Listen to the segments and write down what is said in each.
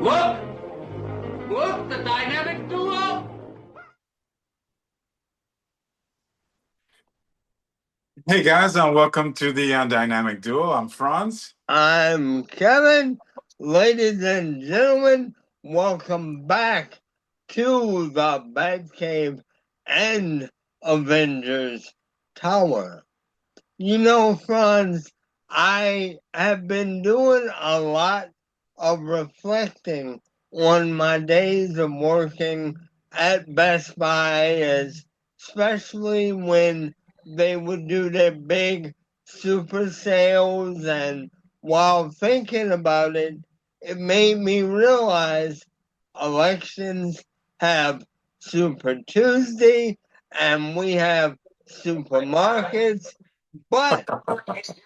Look! Look, the dynamic duo! Hey guys, and welcome to the Dynamic Duo. I'm Franz. I'm Kevin. Ladies and gentlemen, welcome back to the Batcave and Avengers Tower. You know, Franz, I have been doing a lot of reflecting on my days of working at Best Buy, especially when they would do their big super sales. And while thinking about it, it made me realize elections have Super Tuesday and we have supermarkets. But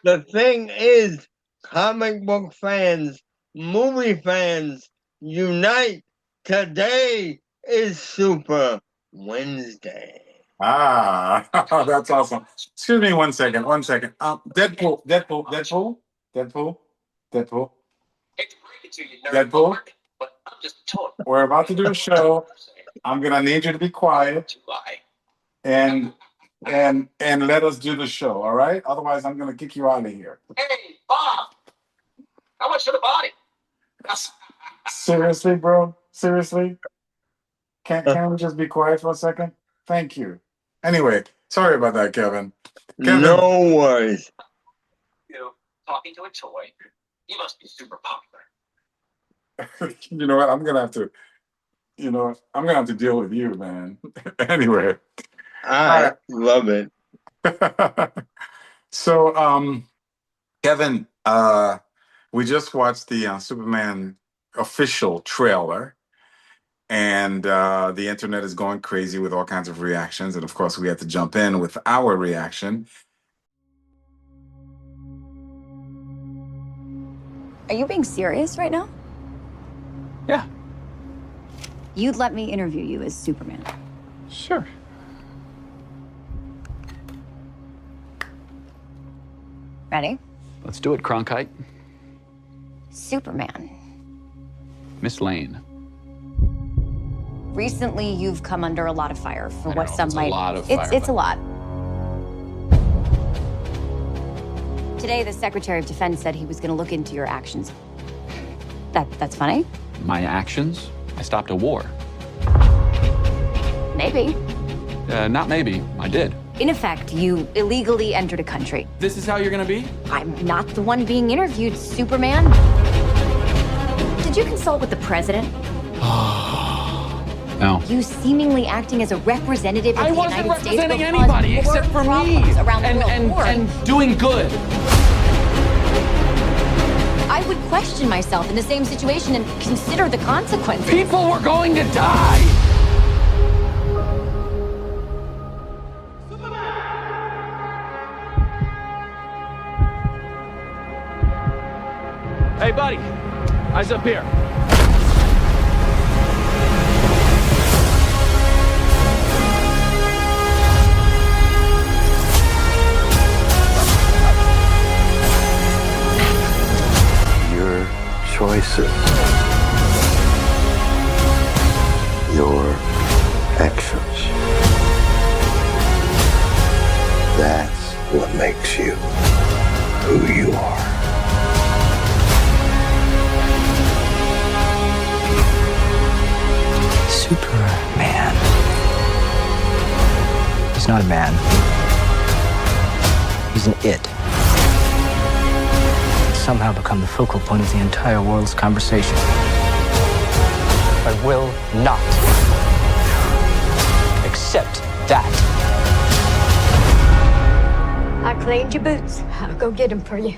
the thing is, comic book fans, movie fans, unite. Today is Super Wednesday. Ah, that's awesome. Excuse me one second. Deadpool. Deadpool. But I'm just told. We're about to do a show. I'm gonna need you to be quiet and let us do the show, all right? Otherwise, I'm gonna kick you out of here. Hey, Bob! How much for the body? Seriously, bro? Seriously? Can't we just be quiet for a second? Thank you. Anyway, sorry about that, Kevin. No worries. You talking to a toy? You must be super popular. You know what? I'm gonna have to deal with you, man. Anyway. I love it. So, Kevin, we just watched the Superman official trailer, and the internet is going crazy with all kinds of reactions, and of course, we had to jump in with our reaction. Are you being serious right now? Yeah. You'd let me interview you as Superman. Sure. Ready? Let's do it, Cronkite. Superman. Miss Lane. Recently, you've come under a lot of fire for I what know, some it's a might. lot of fire, It's but- a lot. Today, the Secretary of Defense said he was going to look into your actions. That's funny? My actions? I stopped a war. Maybe. Not maybe. I did. In effect, you illegally entered a country. This is how you're gonna be? I'm not the one being interviewed, Superman. Did you consult with the president? No. You seemingly acting as a representative of I the wasn't United States representing will cause anybody more except for me. problems around the world. And doing good. I would question myself in the same situation and consider the consequences. People were going to die. Hey, buddy. Eyes up here. Your choices, your actions. That's what makes you who you are. Superman. He's not a man. He's an it. He's somehow become the focal point of the entire world's conversation. I will not accept that. I cleaned your boots. I'll go get them for you.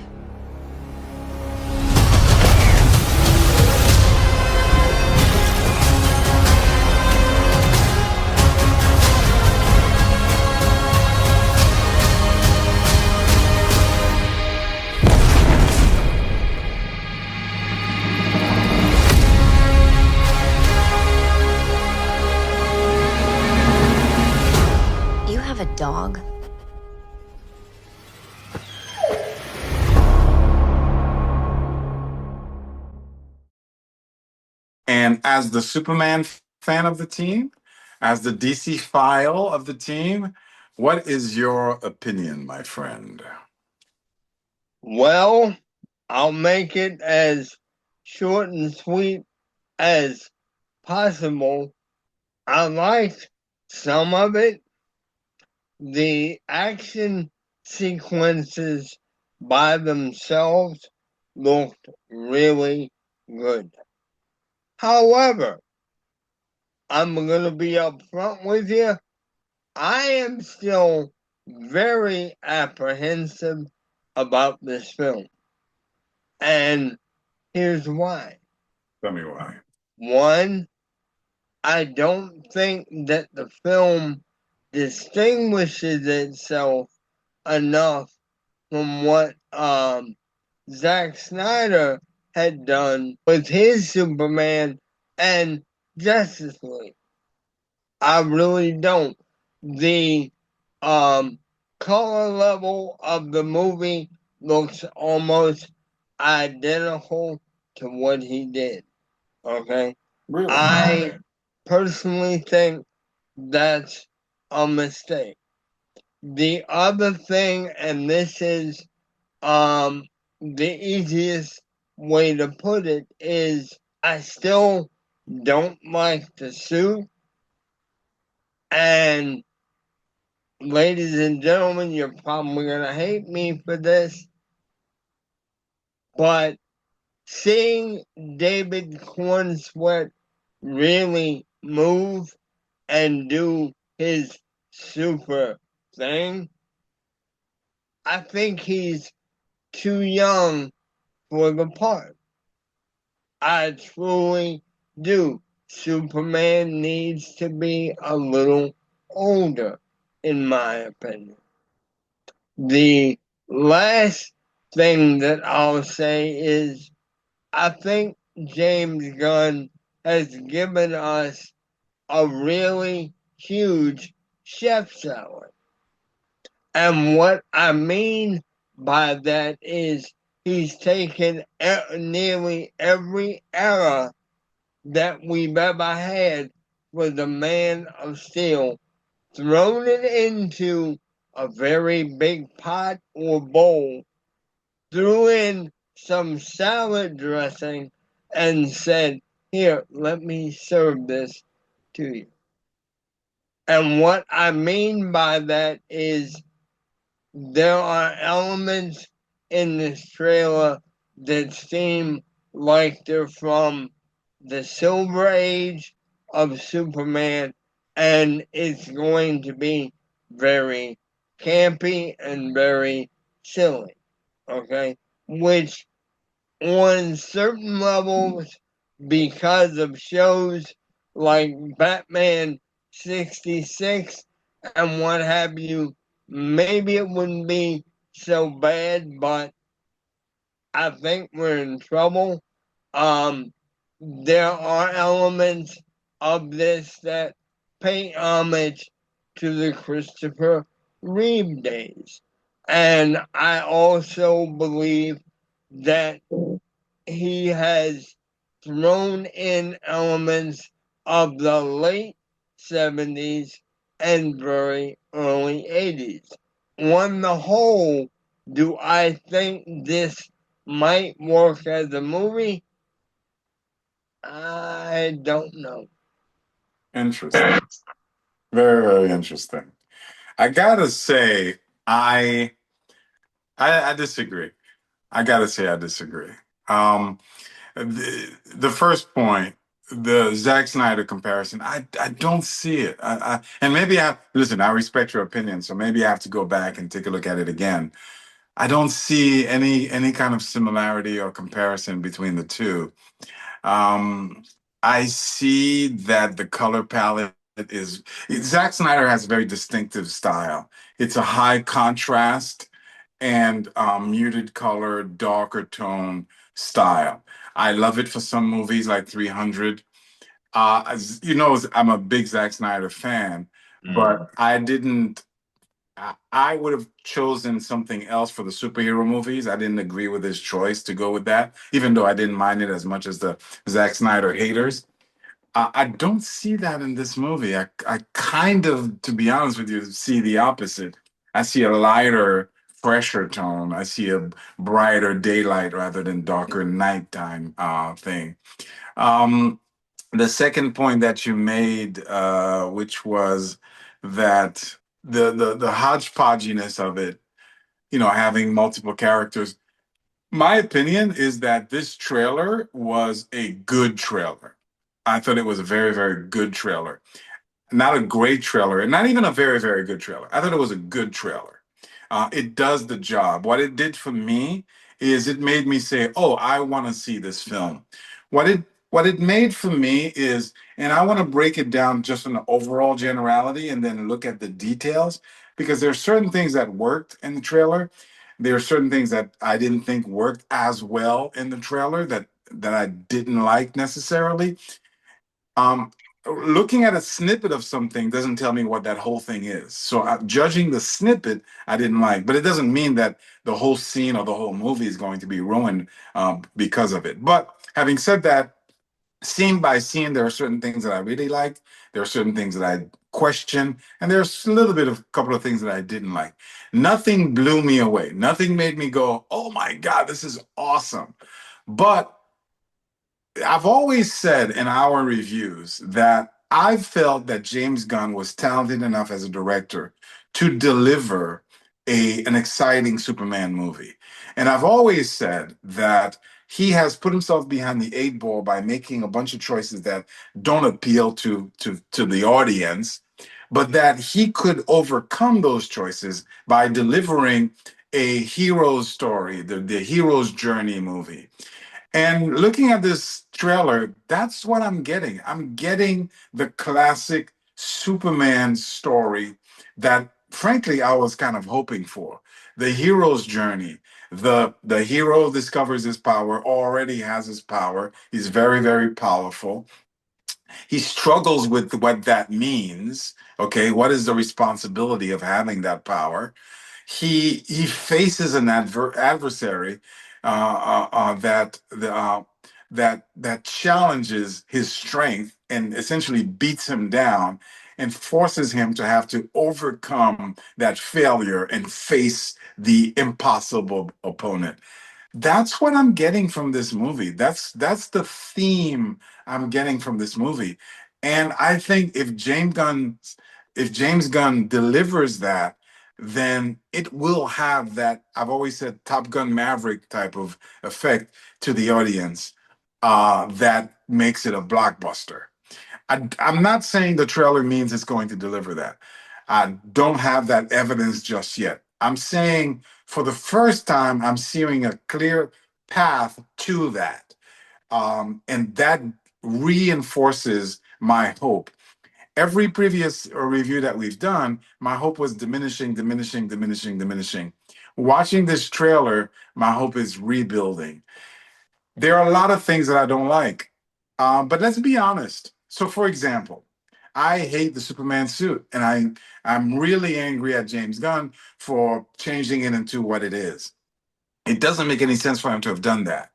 You have a dog? And as the Superman fan of the team, as the DC file of the team, what is your opinion, my friend? Well, I'll make it as short and sweet as possible. I liked some of it. The action sequences by themselves looked really good. However, I'm going to be upfront with you. I am still very apprehensive about this film. And here's why. Tell me why. One, I don't think that the film distinguishes itself enough from what Zack Snyder had done with his Superman and Justice League. I really don't. The color level of the movie looks almost identical to what he did. Okay? Really? I personally think that's a mistake. The other thing, and this is the easiest way to put it, is I still don't like the suit. And ladies and gentlemen, you're probably gonna hate me for this, but seeing David Cornsweet really move and do his super thing, I think he's too young for the part. I truly do. Superman needs to be a little older, in my opinion. The last thing that I'll say is I think James Gunn has given us a really huge chef salad. And what I mean by that is he's taken nearly every era that we've ever had for the Man of Steel, thrown it into a very big pot or bowl, threw in some salad dressing, and said, "Here, let me serve this to you." And what I mean by that is there are elements in this trailer that seem like they're from the Silver Age of Superman, and it's going to be very campy and very silly, okay? Which, on certain levels, because of shows like Batman 66 and what have you, maybe it wouldn't be so bad, but I think we're in trouble. There are elements of this that pay homage to the Christopher Reeve days. And I also believe that he has thrown in elements of the late 70s and very early 80s. On the whole, do I think this might work as a movie? I don't know. Interesting. Very, very interesting. I gotta say, I disagree. I gotta say, I disagree. The first point, the Zack Snyder comparison, I don't see it. And maybe listen. I respect your opinion, so maybe I have to go back and take a look at it again. I don't see any kind of similarity or comparison between the two. I see that the color palette is Zack Snyder has a very distinctive style. It's a high contrast and muted color, darker tone style. I love it for some movies like 300. As you know, I'm a big Zack Snyder fan, but I didn't I would have chosen something else for the superhero movies. I didn't agree with his choice to go with that, even though I didn't mind it as much as the Zack Snyder haters. I don't see that in this movie. I kind of, to be honest with you, see the opposite. I see a lighter, fresher tone. I see a brighter daylight rather than darker nighttime thing. Um, the second point that you made, which was that the hodgepodginess of it, having multiple characters. My opinion is that this trailer was a good trailer. I thought it was a very, very good trailer. Not a great trailer, and not even a very, very good trailer. I thought it was a good trailer. It does the job. What it did for me is it made me say, "Oh, I want to see this film." What it made for me is, and I want to break it down just in the overall generality and then look at the details, because there are certain things that worked in the trailer. There are certain things that I didn't think worked as well in the trailer that I didn't like necessarily. Um, Looking at a snippet of something doesn't tell me what that whole thing is. So judging the snippet, I didn't like, but it doesn't mean that the whole scene or the whole movie is going to be ruined because of it. But having said that, scene by scene, there are certain things that I really liked. There are certain things that I question, and there's a little bit of a couple of things that I didn't like. Nothing blew me away. Nothing made me go, "Oh my God, this is awesome." But I've always said in our reviews that I felt that James Gunn was talented enough as a director to deliver an exciting Superman movie. And I've always said that he has put himself behind the eight ball by making a bunch of choices that don't appeal to the audience, but that he could overcome those choices by delivering a hero's story, the hero's journey movie. And looking at this trailer, that's what I'm getting. I'm getting the classic Superman story that, frankly, I was kind of hoping for. The hero's journey. The hero discovers his power, already has his power. He's very, very powerful. He struggles with what that means. Okay, what is the responsibility of having that power? He faces an adversary that challenges his strength and essentially beats him down and forces him to have to overcome that failure and face the impossible opponent. That's what I'm getting from this movie. That's the theme I'm getting from this movie. And I think if James Gunn delivers that, then it will have that, I've always said, Top Gun Maverick type of effect to the audience that makes it a blockbuster. I'm not saying the trailer means it's going to deliver that. I don't have that evidence just yet. I'm saying for the first time, I'm seeing a clear path to that. And that reinforces my hope. Every previous review that we've done, my hope was diminishing, diminishing, diminishing, diminishing. Watching this trailer, my hope is rebuilding. There are a lot of things that I don't like, but let's be honest. So, for example, I hate the Superman suit, and I'm really angry at James Gunn for changing it into what it is. It doesn't make any sense for him to have done that.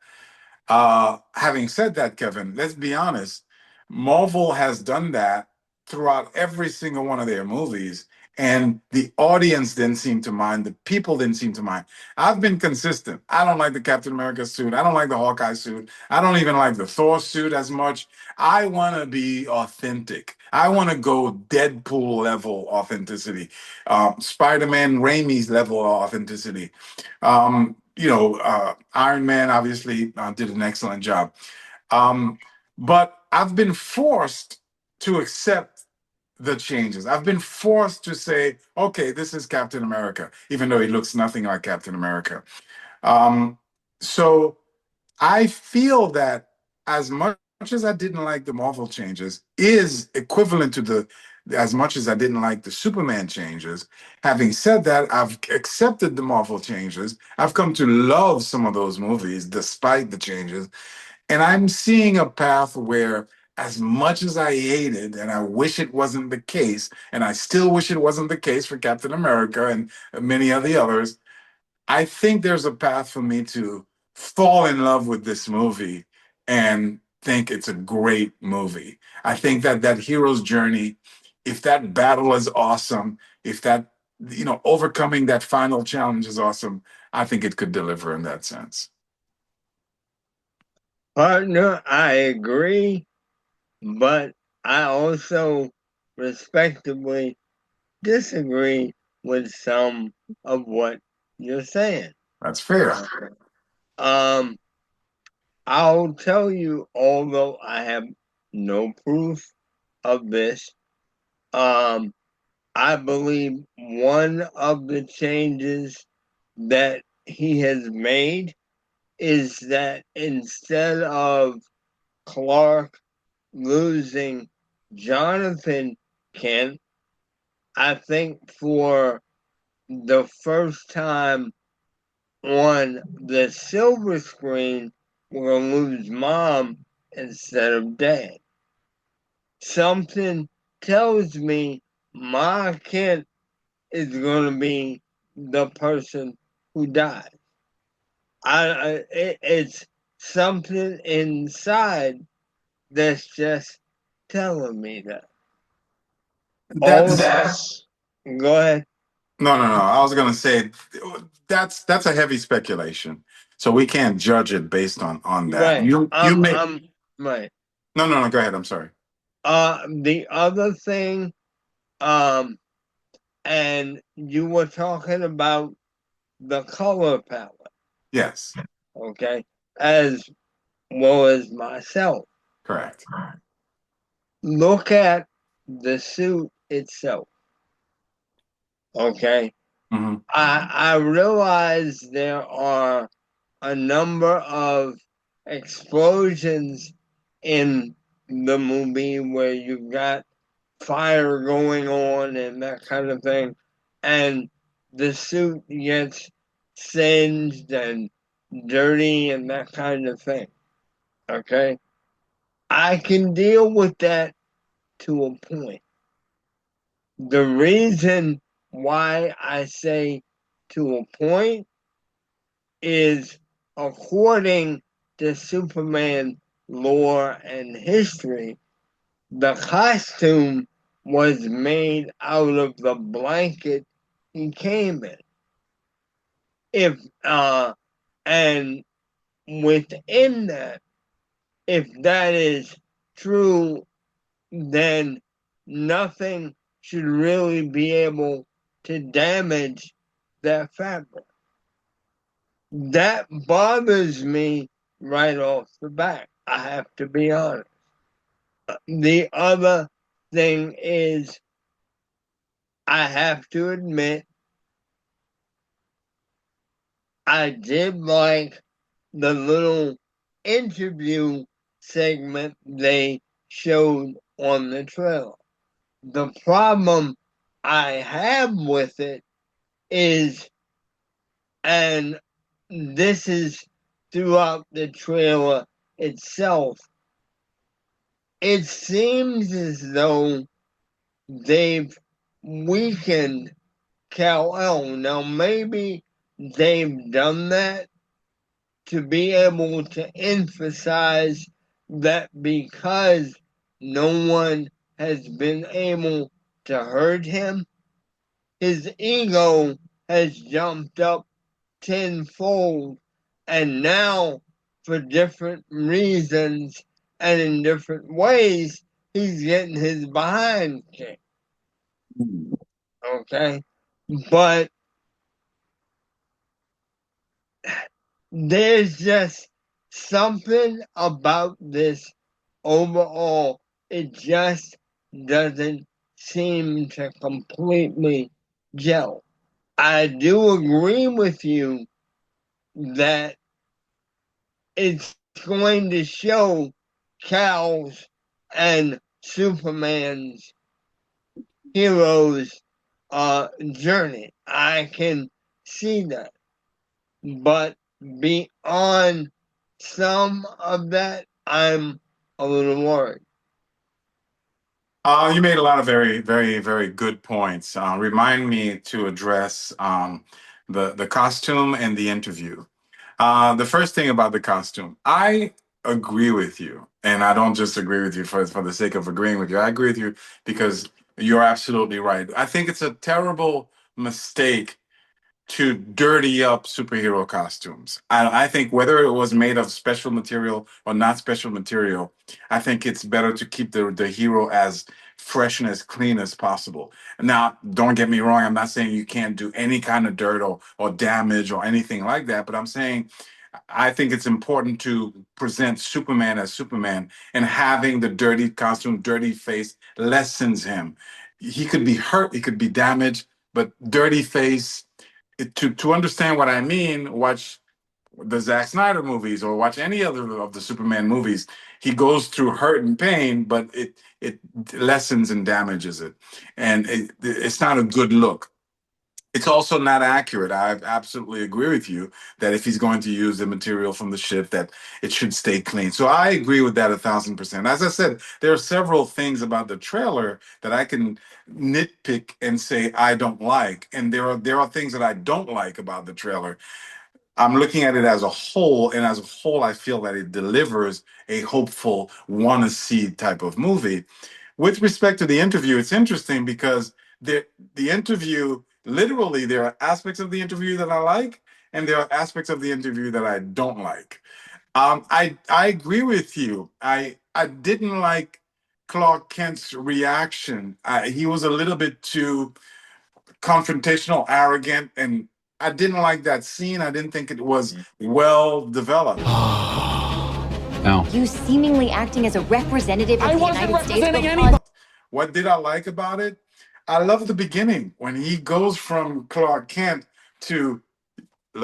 Having said that, Kevin, let's be honest. Marvel has done that throughout every single one of their movies, and the audience didn't seem to mind. The people didn't seem to mind. I've been consistent. I don't like the Captain America suit. I don't like the Hawkeye suit. I don't even like the Thor suit as much. I want to be authentic. I want to go Deadpool level authenticity, Spider-Man Raimi's level of authenticity. Iron Man obviously did an excellent job. But I've been forced to accept the changes. I've been forced to say, okay, this is Captain America, even though he looks nothing like Captain America. So I feel that as much as I didn't like the Marvel changes is equivalent to as much as I didn't like the Superman changes. Having said that, I've accepted the Marvel changes. I've come to love some of those movies despite the changes. And I'm seeing a path where as much as I hate it, and I wish it wasn't the case, and I still wish it wasn't the case for Captain America and many of the others, I think there's a path for me to fall in love with this movie and think it's a great movie. I think that that hero's journey, if that battle is awesome, if that, overcoming that final challenge is awesome, I think it could deliver in that sense. Partner, I agree, but I also respectably disagree with some of what you're saying. That's fair. Um, I'll tell you, although I have no proof of this, I believe one of the changes that he has made is that instead of Clark losing Jonathan Kent, I think for the first time on the silver screen, we're going to lose mom instead of dad. Something tells me Ma Kent is going to be the person who dies. It's something inside that's just telling me that. That's Go ahead. no. I was gonna say that's a heavy speculation, so we can't judge it based on that. Right. You may right. no. Go ahead. I'm sorry. The other thing, and you were talking about the color palette, Yes, okay, as well as myself. correct. Look at the suit itself, okay? Hmm. I realize there are a number of explosions in the movie where you've got fire going on and that kind of thing, and the suit gets singed and dirty and that kind of thing. Okay? I can deal with that to a point. The reason why I say to a point is according to Superman lore and history, the costume was made out of the blanket he came in. And within that, if that is true, then nothing should really be able to damage that fabric. That bothers me right off the bat. I have to be honest. The other thing is, I have to admit, I did like the little interview segment they showed on the trailer. The problem I have with it is, and this is throughout the trailer itself, it seems as though they've weakened Kal-El. Now, maybe they've done that to be able to emphasize that because no one has been able to hurt him, his ego has jumped up tenfold, and now, for different reasons and in different ways, he's getting his behind kicked. Okay? But there's just something about this overall. It just doesn't seem to completely gel. I do agree with you that it's going to show Cal's and Superman's heroes' journey. I can see that. But beyond some of that, I'm a little worried. You made a lot of very, very, very good points. Remind me to address the costume and the interview. The first thing about the costume, I agree with you, and I don't just agree with you for the sake of agreeing with you. I agree with you because you're absolutely right. I think it's a terrible mistake to dirty up superhero costumes. I think whether it was made of special material or not special material, I think it's better to keep the hero as fresh and as clean as possible. Now, don't get me wrong, I'm not saying you can't do any kind of dirt or damage or anything like that, but I'm saying I think it's important to present Superman as Superman, and having the dirty costume, dirty face lessens him. He could be hurt, he could be damaged, but dirty face, to understand what I mean, watch the Zack Snyder movies or watch any other of the Superman movies. He goes through hurt and pain, but it lessens and damages it, and it's not a good look. It's also not accurate. I absolutely agree with you that if he's going to use the material from the ship, that it should stay clean. So I agree with that 1,000%. As I said, there are several things about the trailer that I can nitpick and say I don't like, and there are things that I don't like about the trailer. I'm looking at it as a whole, and as a whole, I feel that it delivers a hopeful, want to see type of movie. With respect to the interview, it's interesting because the interview, literally, there are aspects of the interview that I like, and there are aspects of the interview that I don't like. I agree with you. I didn't like Clark Kent's reaction. He was a little bit too confrontational, arrogant, and I didn't like that scene. I didn't think it was well developed. No. You seemingly acting as a representative of I the wasn't United States. representing before- anybody. What did I like about it? I love the beginning when he goes from Clark Kent to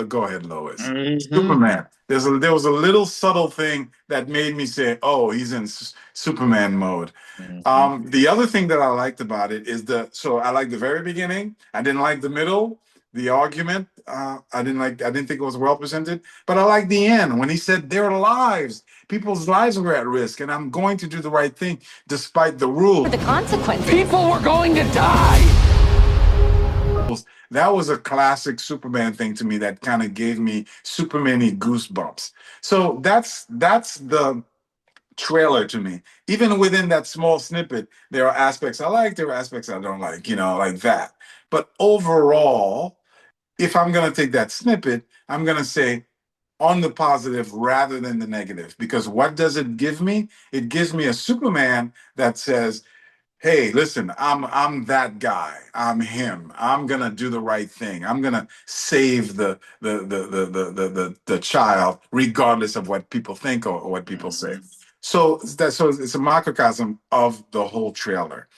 go ahead, Lois. Superman. There was a little subtle thing that made me say, "Oh, he's in Superman mode." The other thing that I liked about it is so I like the very beginning. I didn't like the middle, the argument. I didn't think it was well presented, but I like the end when he said their lives, people's lives were at risk, and I'm going to do the right thing despite the rules. The consequences. People were going to die. That was a classic Superman thing to me that kind of gave me Superman-y goosebumps. So that's the trailer to me. Even within that small snippet, there are aspects I like, there are aspects I don't like, like that. But overall, if I'm going to take that snippet, I'm going to say on the positive rather than the negative. Because what does it give me? It gives me a Superman that says, hey, listen, I'm that guy. I'm him. I'm gonna do the right thing. I'm gonna save the child, regardless of what people think or what people say. So it's a microcosm of the whole trailer.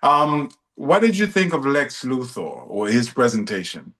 What did you think of Lex Luthor or his presentation?